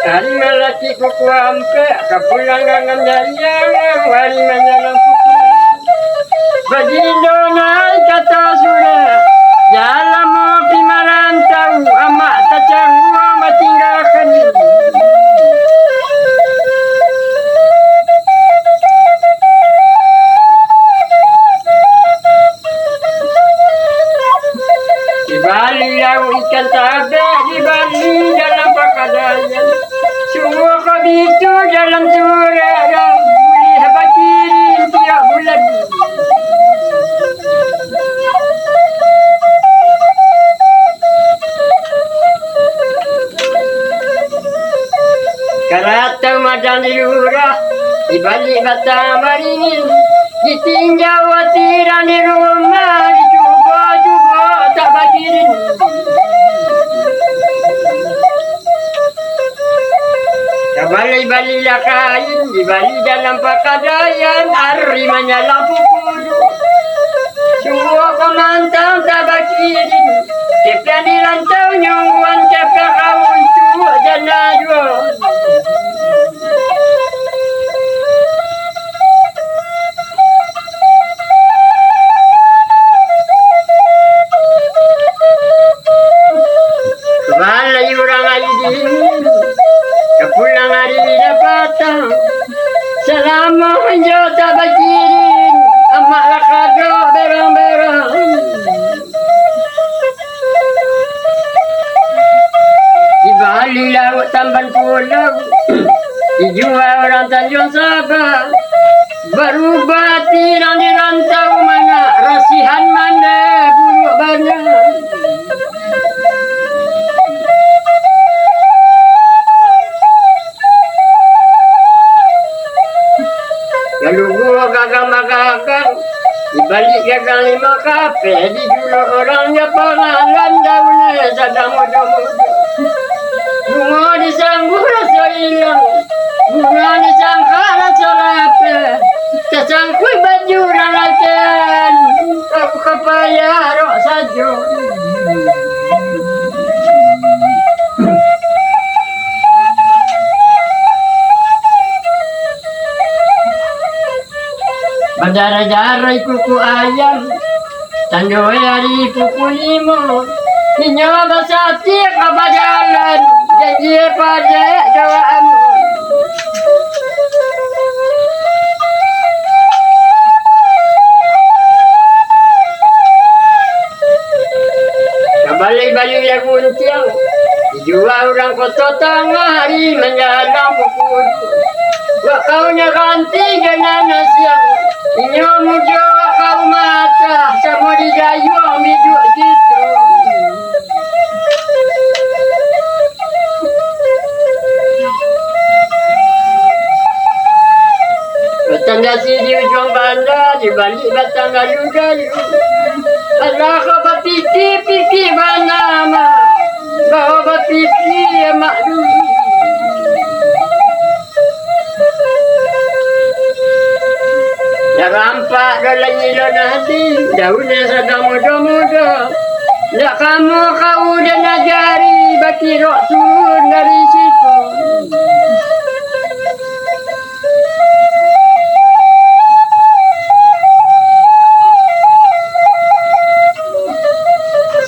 Hari malaki kukuampe, kapulangan ng dayang, wali manyalang puku. Bagindo na ay katasura, yala mo pimarantau, ama tacahua matinggalkan. Di Bali lau ikan tabe, di Bali dalam pakadayan. Semua kabitu dalam surah, boleh habakirin tiap bulan. Karatau madan di lurah, di balik batang maringin, ditinjau atiran di rumah, dicuba-cuba tak bakirin. Bali-bali lah kain, di Bali dalam pakadayan, hari menyalang pukudu. Semua pemantau tak bakirin, kepian di lantau nyungguan kepian kawun cuak jana jua. Balai orang aidin, kepulang hari dapatang, selama hijau tak bakirin, amak lakado berang-berang. Di Bali laut Tamban Pulau, dijual orang Tanjung Sabah, berubah tirang di rantau mana, rasihan mana, buruk mana. Lalu gua gagang-gagang, dibalik gagang 5 kape, dijulur orangnya pengalan daunnya sedang muda-muda. Bunga disangguh rasa hilang, bunga disangka rasa lapar, tersangkui baju ralakan, aku kepaya rok saja. Bandara-jarai kuku ayam, tandoi hari kuku 5, inyo basati kabajalan, janji pada doamu. Kabalik-balik yang guntiang, dijual orang kota tengah hari menjalang kuku. Buat kaunya ganti dengan siang, inyo mujo kau mata, sama dijayung hidup gitu. Tanda si di ujung bandar, di balik batang gayu-gayu. Allah kau berpikir-pikir mana mak, kau berpikir mak dulu. Ya rampak dalam hilang hati, daunnya sedang muda-muda. Ya kamu kau dan ajari, baki rok turun dari situ.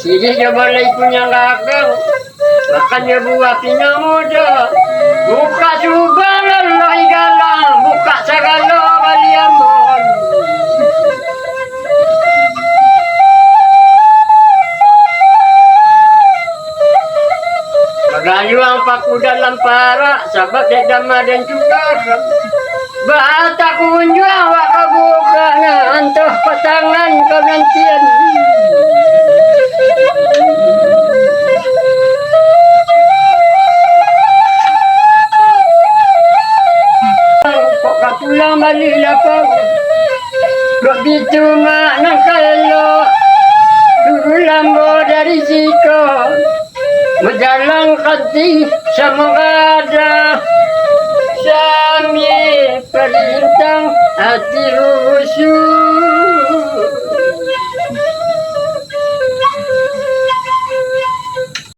Sini dia boleh punya gagang, makannya buah pina muda. Buka subang lelai galang, buka segala baliamu. Gayuang paku dalam parak, sabab dek dama dan juga. Bata kunjung wak kabuka na, antuh patangan penantian. Kok kapulang balik lapang, kok bitu mak nak kalau, dulu lambo dari situ. Berjalan kati sama ada Sami perintang hati rusuh.